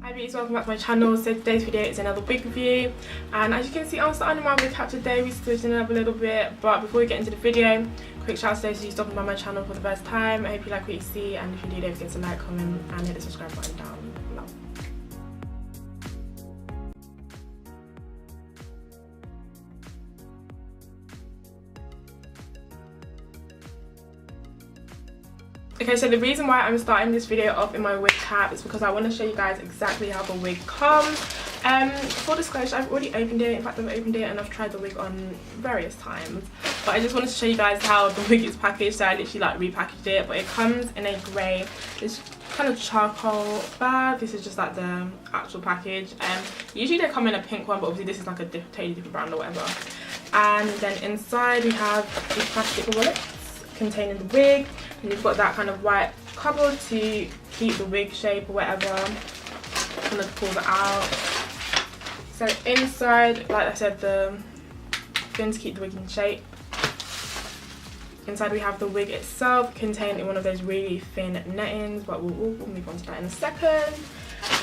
Hi beauties, welcome back to my channel. So today's video is another wig review, and as you can see I'm starting my wig cap today. We switching it up a little bit, but before we get into the video, quick shout out to those of you stopping by my channel for the first time. I hope you like what you see, and if you do, don't forget to like, comment and hit the subscribe button down below. Okay, so the reason why I'm starting this video off in my wig cap is because I want to show you guys exactly how the wig comes. Full disclosure, I've already opened it. In fact, I've opened it and I've tried the wig on various times. But I just wanted to show you guys how the wig is packaged, so I literally like repackaged it. But it comes in a grey, this kind of charcoal bag. This is just like the actual package. Usually they come in a pink one, but obviously this is like a totally different brand or whatever. And then inside we have these plastic wallets containing the wig, and you've got that kind of white cover to keep the wig shape or whatever. I'm gonna pull that out. So inside, like I said, the thing to keep the wig in shape. Inside we have the wig itself contained in one of those really thin nettings, but we'll move on to that in a second.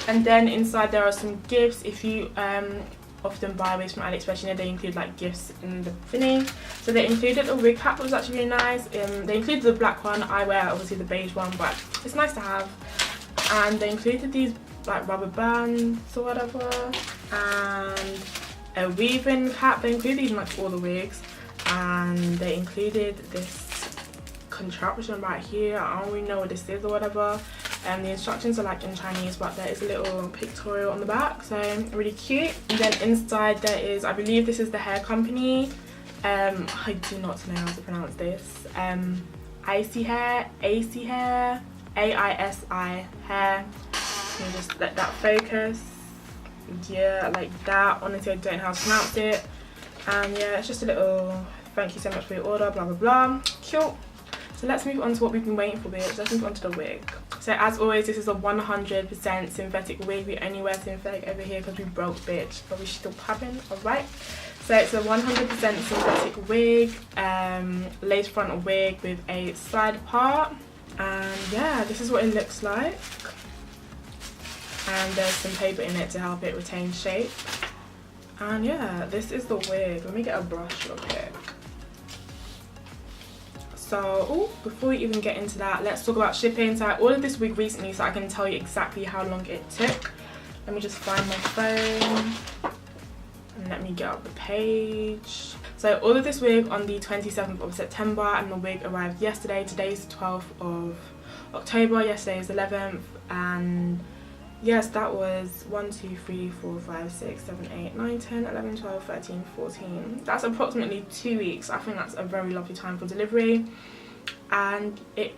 And then inside there are some gifts. If you often buy wigs from Aliexpress, you know they include like gifts in the thingy. So they included a wig cap, which was actually really nice. They included the black one. I wear obviously the beige one, but it's nice to have. And they included these like rubber bands or whatever, and a weaving cap. They included these in like all the wigs, and they included this contraption right here. I don't really know what this is or whatever. The instructions are like in Chinese, but there is a little pictorial on the back, so really cute. And then inside there is, I believe this is the hair company. I do not know how to pronounce this. Icy Hair, AC Hair, AISI Hair. Can you just let that focus? Yeah, like that. Honestly, I don't know how to pronounce it. And yeah, it's just a little thank you so much for your order, blah blah blah. Cute. So let's move on to what we've been waiting for, bitch. Let's move on to the wig. So as always, this is a 100% synthetic wig. We only wear synthetic over here because we broke, bitch, but we still popping, alright? So it's a 100% synthetic wig, lace front wig with a side part. And yeah, this is what it looks like. And there's some paper in it to help it retain shape. And yeah, this is the wig. Let me get a brush real quick. So, before we even get into that, let's talk about shipping. So I ordered this wig recently, so I can tell you exactly how long it took. Let me just find my phone and let me get up the page. So I ordered this wig on the 27th of September and the wig arrived yesterday. Today's the 12th of October, yesterday is 11th, and yes, that was 1, 2, 3, 4, 5, 6, 7, 8, 9, 10, 11, 12, 13, 14. That's approximately 2 weeks. I think that's a very lovely time for delivery. And the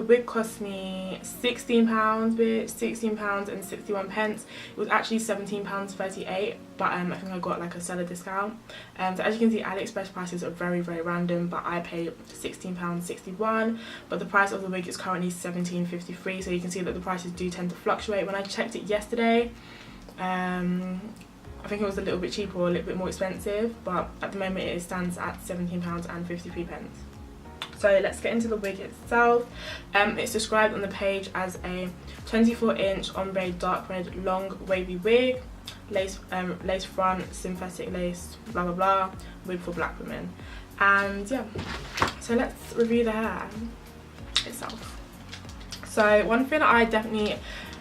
wig cost me £16, bitch, £16 and 61 pence. It was actually £17.38, but I think I got like a seller discount. So as you can see, Aliexpress prices are very, very random, but I paid £16.61, but the price of the wig is currently £17.53, so you can see that the prices do tend to fluctuate. When I checked it yesterday, I think it was a little bit cheaper or a little bit more expensive, but at the moment it stands at £17.53. So let's get into the wig itself. It's described on the page as a 24-inch ombre dark red long wavy wig, lace front, synthetic lace, blah blah blah, wig for black women. And yeah, so let's review the hair itself. So one thing that I definitely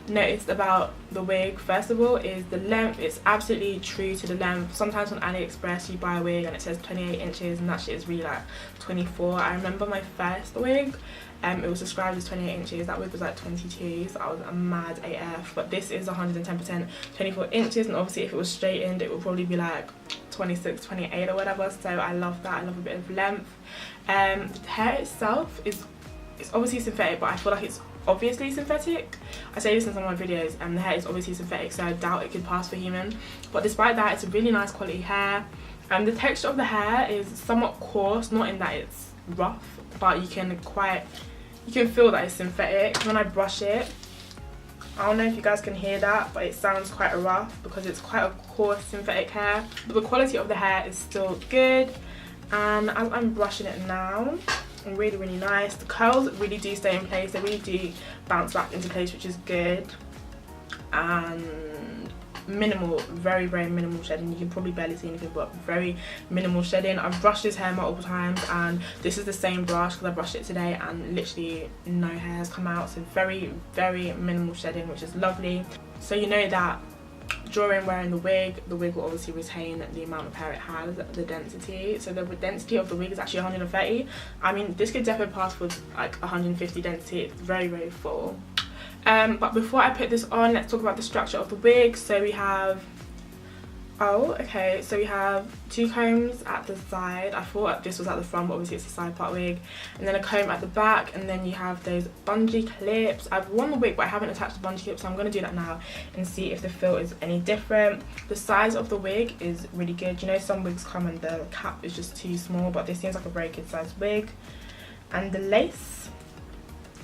noticed about the wig, first of all, is the length. It's absolutely true to the length. Sometimes on Aliexpress you buy a wig and it says 28 inches and that shit is really like 24. I remember my first wig, it was described as 28 inches. That wig was like 22, so I was mad AF. But this is 110% 24 inches, and obviously if it was straightened it would probably be like 26, 28 or whatever. So I love that. I love a bit of length. The hair itself is, it's obviously synthetic, but I feel like it's obviously synthetic. I say this in some of my videos, and the hair is obviously synthetic, so I doubt it could pass for human. But despite that, it's a really nice quality hair. And the texture of the hair is somewhat coarse, not in that it's rough, but you can feel that it's synthetic. When I brush it, I don't know if you guys can hear that, but it sounds quite rough because it's quite a coarse synthetic hair. But the quality of the hair is still good. And as I'm brushing it now, really, really nice. The curls really do stay in place. They really do bounce back into place, which is good. and minimal, very minimal shedding. You can probably barely see anything, but very minimal shedding. I've brushed this hair multiple times, and this is the same brush because I brushed it today, and literally no hair has come out. So very minimal shedding, which is lovely. So you know that during wearing the wig will obviously retain the amount of hair it has, the density. So the density of the wig is actually 130. I mean, this could definitely pass for like 150 density. It's very full. But before I put this on, let's talk about the structure of the wig. So we have, so we have 2 combs at the side. I thought this was at the front, but obviously it's a side part wig. And then a comb at the back, and then you have those bungee clips. I've worn the wig, but I haven't attached the bungee clips, so I'm going to do that now and see if the feel is any different. The size of the wig is really good. You know, some wigs come and the cap is just too small, but this seems like a very good sized wig. And the lace,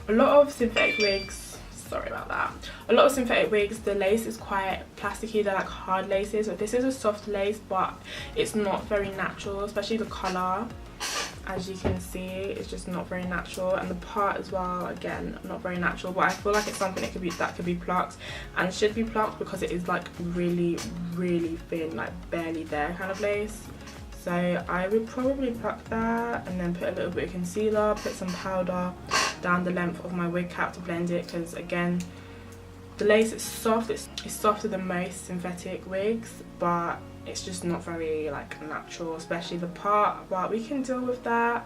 a lot of synthetic wigs, sorry about that, a lot of synthetic wigs, the lace is quite plasticky. They're like hard laces, but this is a soft lace, but it's not very natural, especially the colour. As you can see, it's just not very natural, and the part as well, again, not very natural. But I feel like it's something that could be plucked, and should be plucked, because it is like really thin, like barely there kind of lace. So I would probably pluck that and then put a little bit of concealer, put some powder down the length of my wig cap to blend it, because again, the lace is soft. It's softer than most synthetic wigs, but it's just not very like natural, especially the part, but we can deal with that.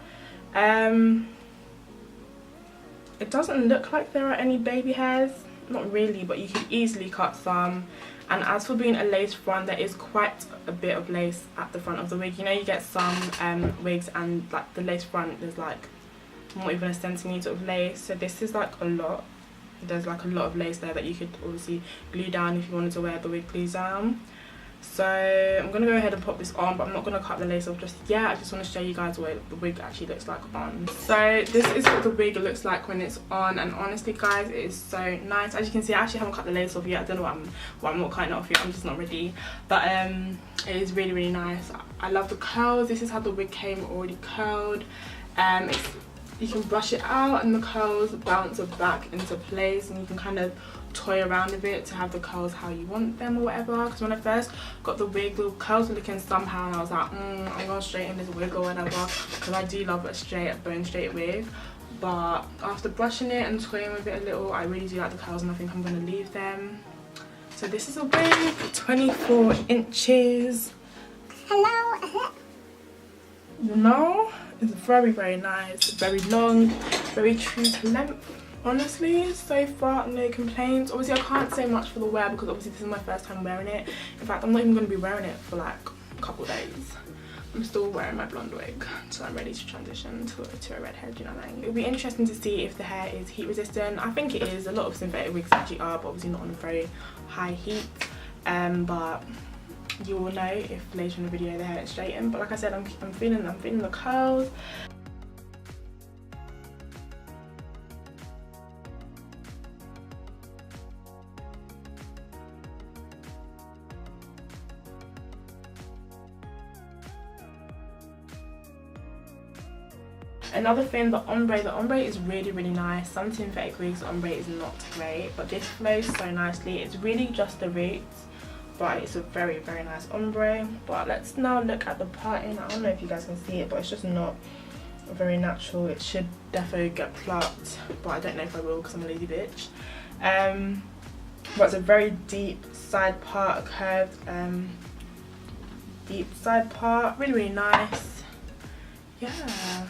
It doesn't look like there are any baby hairs, not really, but you can easily cut some. And as for being a lace front, there is quite a bit of lace at the front of the wig. You know, you get some wigs and like the lace front, there's like not even a centimetre of lace. So this is like a lot. There's like a lot of lace there that you could obviously glue down if you wanted to wear the wig glues down. So I'm going to go ahead and pop this on, but I'm not going to cut the lace off just yet. I just want to show you guys what the wig actually looks like on. So this is what the wig looks like when it's on, and honestly guys, it is so nice. As you can see, I actually haven't cut the lace off yet. I don't know why I'm not cutting it off yet. I'm just not ready. But it is really nice. I love the curls. This is how the wig came already curled. You can brush it out and the curls bounce back into place, and you can kind of toy around with it to have the curls how you want them or whatever. Because when I first got the wig, the curls were looking somehow, and I was like, I'm going to straighten this wig or whatever, because I do love a bone straight wig. But after brushing it and toying with it a little, I really do like the curls, and I think I'm going to leave them. So this is a wig, 24 inches. Hello. You know, it's very nice, very long, very true to length. Honestly, so far no complaints. Obviously I can't say much for the wear, because obviously this is my first time wearing it. In fact, I'm not even going to be wearing it for like a couple days. I'm still wearing my blonde wig until I'm ready to transition to a red hair, do you know what I mean? It'll be interesting to see if the hair is heat resistant. I think it is. A lot of synthetic wigs actually are, but obviously not on a very high heat. But you will know if later in the video the hair is straightened. But like I said, I'm feeling the curls. Another thing, the ombre is really nice. Some synthetic wigs, the ombre is not great, but this flows so nicely. It's really just the roots, but it's a very nice ombre. But let's now look at the parting. I don't know if you guys can see it, but it's just not very natural. It should definitely get plucked, but I don't know if I will, because I'm a lazy bitch. But it's a very deep side part, a curved deep side part, really nice. Yeah.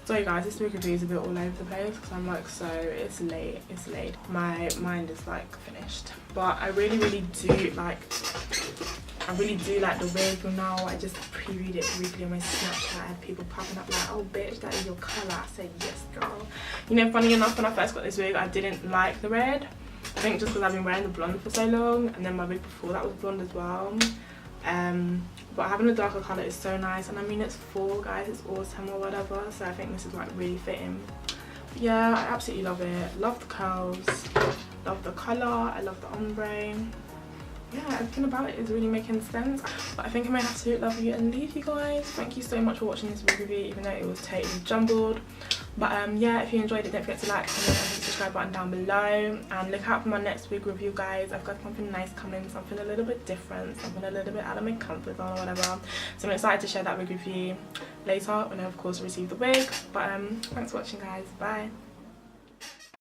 Sorry guys, this wig review is a bit all over the place, because I'm like, so it's late. My mind is like finished. But I really do like the wig. Now I just previewed it briefly on my Snapchat. I had people popping up like, oh bitch, that is your colour. I said, yes girl. You know, funny enough, when I first got this wig, I didn't like the red. I think just because I've been wearing the blonde for so long, and then my wig before that was blonde as well. But having a darker colour is so nice, and I mean it's fall guys, it's autumn or whatever, so I think this is like really fitting. But yeah, I absolutely love it. Love the curls, love the colour, I love the ombre. yeah, everything about it is really making sense. But I think I might have to love you and leave you guys. Thank you so much for watching this wig review, even though it was totally jumbled. But yeah, if you enjoyed it, don't forget to like, comment, and hit the subscribe button down below. And look out for my next wig review, guys. I've got something nice coming, something a little bit different, something a little bit out of my comfort zone or whatever. So I'm excited to share that wig with you later when I of course receive the wig. But thanks for watching, guys. Bye.